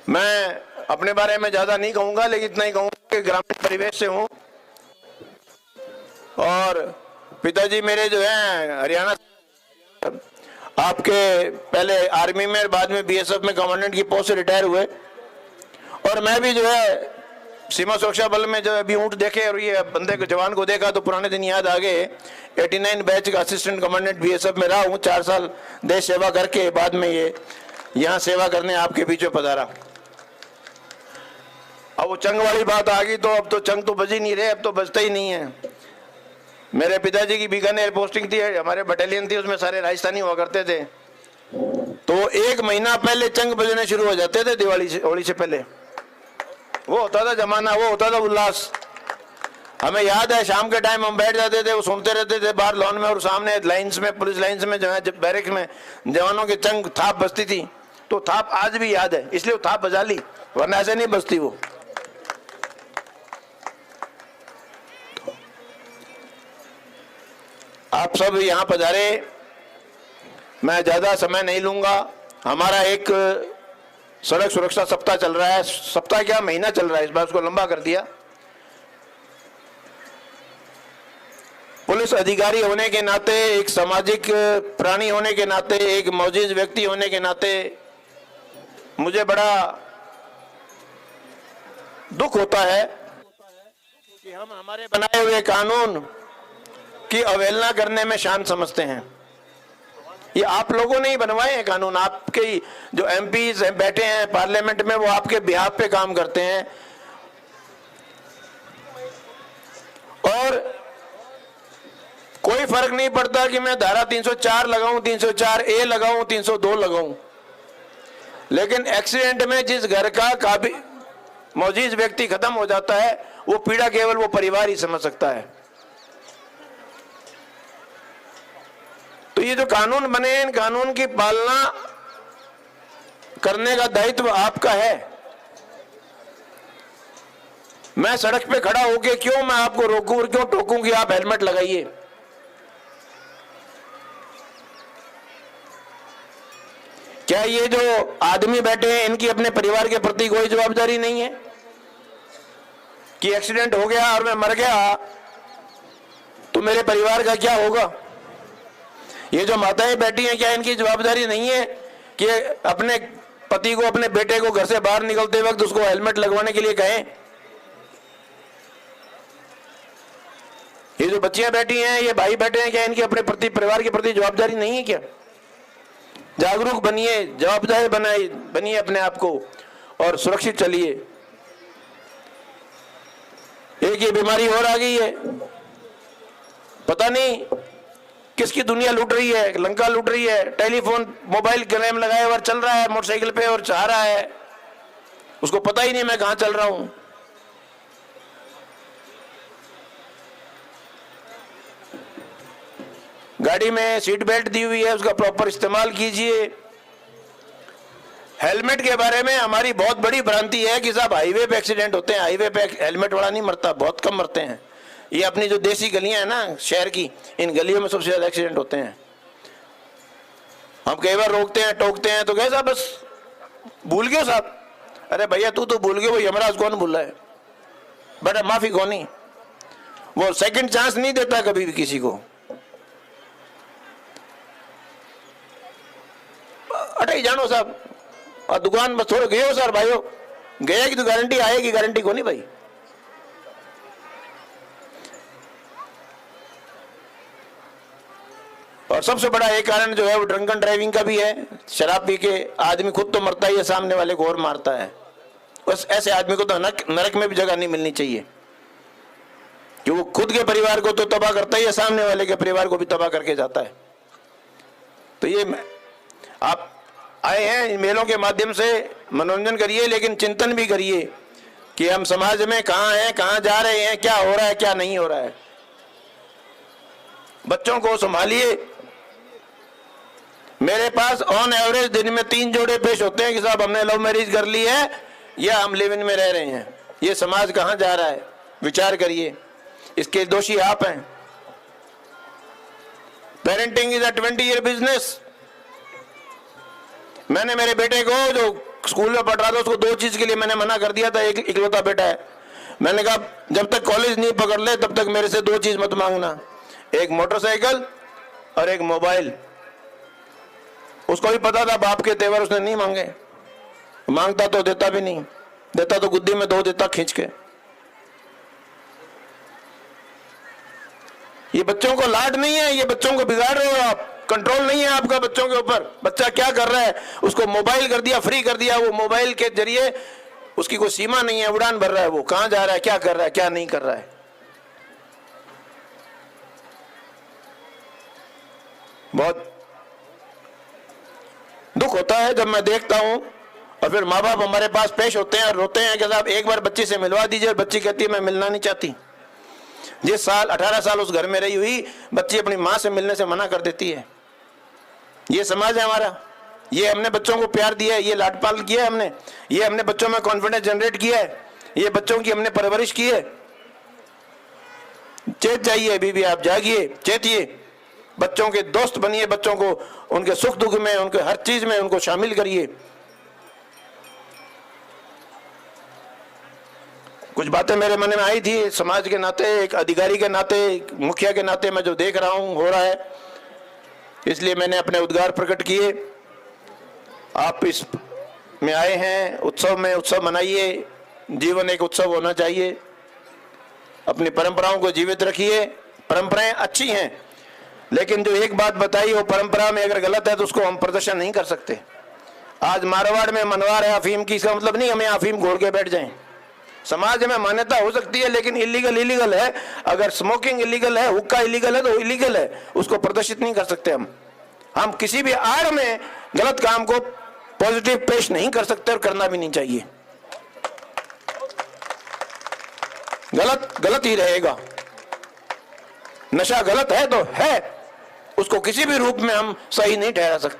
मैं अपने बारे में ज्यादा नहीं कहूंगा, लेकिन इतना ही कहूंगा कि ग्रामीण परिवेश से हूं और पिताजी मेरे जो हैं हरियाणा, आपके पहले आर्मी में, बाद में बीएसएफ में कमांडेंट की पोस्ट से रिटायर हुए। और मैं भी जो है सीमा सुरक्षा बल में जो अभी ऊँट देखे और ये बंदे को, जवान को देखा तो पुराने दिन याद आ गए। 89 बैच का असिस्टेंट कमांडेंट बीएसएफ में रहा हूँ, 4 साल देश सेवा करके बाद में ये यहाँ सेवा करने आपके बीच में पधारा। अब वो चंग वाली बात आ गई तो अब तो चंग तो बज ही नहीं रहे, अब तो बजता ही नहीं है। मेरे पिताजी की बीकानेर पोस्टिंग थी, हमारे बटालियन थी, उसमें सारे राजस्थानी हुआ करते थे। तो 1 महीना पहले चंग बजने शुरू हो जाते थे, दिवाली से, होली से पहले। वो होता था जमाना, वो होता था उल्लास। हमें याद है शाम के टाइम हम बैठ जाते थे, वो सुनते रहते थे बाहर लॉन में, और सामने लाइन्स में, पुलिस लाइन्स में जो है बैरक में जवानों की चंग थाप बजती थी। तो थाप आज भी याद है, इसलिए वो थाप बजा ली, वरना ऐसे नहीं बजती वो। आप सब यहाँ पधारे, मैं ज्यादा समय नहीं लूंगा। हमारा एक सड़क सुरक्षा सप्ताह चल रहा है, सप्ताह क्या महीना चल रहा है, इस बार उसको लंबा कर दिया। पुलिस अधिकारी होने के नाते, एक सामाजिक प्राणी होने के नाते, एक मौजूद व्यक्ति होने के नाते मुझे बड़ा दुख होता है कि हम हमारे बनाए हुए कानून की अवहेलना करने में शान समझते हैं। ये आप लोगों ने ही बनवाए हैं कानून, आपके जो एमपीज बैठे हैं पार्लियामेंट में, वो आपके बिहाफ पे काम करते हैं। और कोई फर्क नहीं पड़ता कि मैं धारा 304 लगाऊं, 304A लगाऊं, 302 लगाऊं, लेकिन एक्सीडेंट में जिस घर का मौजूद व्यक्ति खत्म हो जाता है, वो पीड़ा केवल वो परिवार ही समझ सकता है। तो ये जो कानून बने, इन कानून की पालना करने का दायित्व आपका है। मैं सड़क पे खड़ा होके क्यों मैं आपको रोकूं और क्यों टोकूं कि आप हेलमेट लगाइए? क्या ये जो आदमी बैठे हैं, इनकी अपने परिवार के प्रति कोई जवाबदारी नहीं है कि एक्सीडेंट हो गया और मैं मर गया तो मेरे परिवार का क्या होगा? ये जो माताएं बैठी हैं, क्या इनकी जवाबदारी नहीं है कि अपने पति को, अपने बेटे को घर से बाहर निकलते वक्त उसको हेलमेट लगवाने के लिए कहें? ये जो बच्चियां बैठी हैं, ये भाई बैठे हैं, क्या इनके अपने प्रति, परिवार के प्रति जवाबदारी नहीं है क्या? जागरूक बनिए, जवाबदार बनिए अपने आप को और सुरक्षित चलिए। एक ये बीमारी और आ गई है, पता नहीं किसकी दुनिया लूट रही है, लंका लूट रही है। टेलीफोन, मोबाइल क्लेम लगाए हुआ चल रहा है मोटरसाइकिल पे और चाह रहा है, उसको पता ही नहीं मैं कहां चल रहा हूं। गाड़ी में सीट बेल्ट दी हुई है, उसका प्रॉपर इस्तेमाल कीजिए। हेलमेट के बारे में हमारी बहुत बड़ी भ्रांति है कि साहब हाईवे पे एक्सीडेंट होते हैं, हाईवे पे हेलमेट वाला नहीं मरता, बहुत कम मरते हैं। ये अपनी जो देसी गलियां हैं ना शहर की, इन गलियों में सबसे ज्यादा एक्सीडेंट होते हैं। हम कई बार रोकते हैं, टोकते हैं तो कहे साहब बस भूल गए साहब। अरे भैया तू तो भूल गए, वो यमराज कौन भूल रहा है? बेटा माफी कौन? वो सेकंड चांस नहीं देता कभी भी किसी को। अटे जानो साहब, और दुकान में थोड़े गए हो सर भाइयों, गया की तो गारंटी आएगी, गारंटी को नहीं भाई। और सबसे बड़ा एक कारण जो है वो ड्रंकन ड्राइविंग का भी है। शराब पी के आदमी खुद तो मरता ही है, सामने वाले को और मारता है। बस ऐसे आदमी को तो नरक में भी जगह नहीं मिलनी चाहिए, कि वो खुद के परिवार को तो तबाह करता ही है, सामने वाले के परिवार को भी तबाह करके जाता है। तो ये आप आए हैं इन मेलों के माध्यम से, मनोरंजन करिए, लेकिन चिंतन भी करिए कि हम समाज में कहाँ हैं, कहाँ जा रहे हैं, क्या हो रहा है, क्या नहीं हो रहा है। बच्चों को संभालिए। मेरे पास ऑन एवरेज दिन में 3 जोड़े पेश होते हैं कि साहब हमने लव मैरिज कर ली है या हम लिव इन में रह रहे हैं। ये समाज कहां जा रहा है, विचार करिए। इसके दोषी आप हैं। Parenting is a 20 year business. मैंने मेरे बेटे को जो स्कूल में पढ़ रहा था, उसको 2 चीज के लिए मैंने मना कर दिया था। एक इकलौता बेटा है, मैंने कहा जब तक कॉलेज नहीं पकड़ ले तब तक मेरे से 2 चीज मत मांगना, एक मोटरसाइकिल और एक मोबाइल। उसको भी पता था बाप के तेवर उसने नहीं मांगे, मांगता तो देता भी नहीं, देता तो गुद्दी में 2 देता खींच के। ये बच्चों को लाड नहीं है, ये बच्चों को बिगाड़ रहे हो आप, कंट्रोल नहीं है आपका बच्चों के ऊपर। बच्चा क्या कर रहा है, उसको मोबाइल कर दिया, फ्री कर दिया, वो मोबाइल के जरिए उसकी कोई सीमा नहीं है, उड़ान भर रहा है, वो कहां जा रहा है, क्या कर रहा है, क्या नहीं कर रहा है। बहुत दुख होता है जब मैं देखता हूं, और फिर माँ बाप हमारे पास पेश होते हैं और रोते हैं कि साहब एक बार बच्ची से मिलवा दीजिए, और बच्ची कहती है मैं मिलना नहीं चाहती। जिस साल 18 साल उस घर में रही हुई बच्ची अपनी माँ से मिलने से मना कर देती है। ये समाज है हमारा, ये हमने बच्चों को प्यार दिया है, ये लाड पाल किया है हमने, ये हमने बच्चों में कॉन्फिडेंस जनरेट किया है, ये बच्चों की हमने परवरिश की है। चेत जाइए बीबी, आप जागिए, चेतिए, बच्चों के दोस्त बनिए, बच्चों को उनके सुख दुख में, उनके हर चीज में उनको शामिल करिए। कुछ बातें मेरे मन में आई थी समाज के नाते, एक अधिकारी के नाते, एक मुखिया के नाते, मैं जो देख रहा हूं हो रहा है, इसलिए मैंने अपने उद्गार प्रकट किए। आप इस में आए हैं, उत्सव में, उत्सव मनाइए, जीवन एक उत्सव होना चाहिए। अपनी परंपराओं को जीवित रखिए, परंपराएं अच्छी हैं, लेकिन जो एक बात बताई वो परंपरा में अगर गलत है तो उसको हम प्रदर्शन नहीं कर सकते। आज मारवाड़ में मनवार है अफीम की, इसका मतलब नहीं हमें अफीम घोल के बैठ जाएं। समाज में मान्यता हो सकती है, लेकिन इलीगल है। अगर स्मोकिंग इलीगल है, हुक्का इलीगल है, तो इलीगल है, उसको प्रदर्शित नहीं कर सकते हम किसी भी आड़ में गलत काम को पॉजिटिव पेश नहीं कर सकते, और करना भी नहीं चाहिए। गलत ही रहेगा। नशा गलत है तो है, उसको किसी भी रूप में हम सही नहीं ठहरा सकते।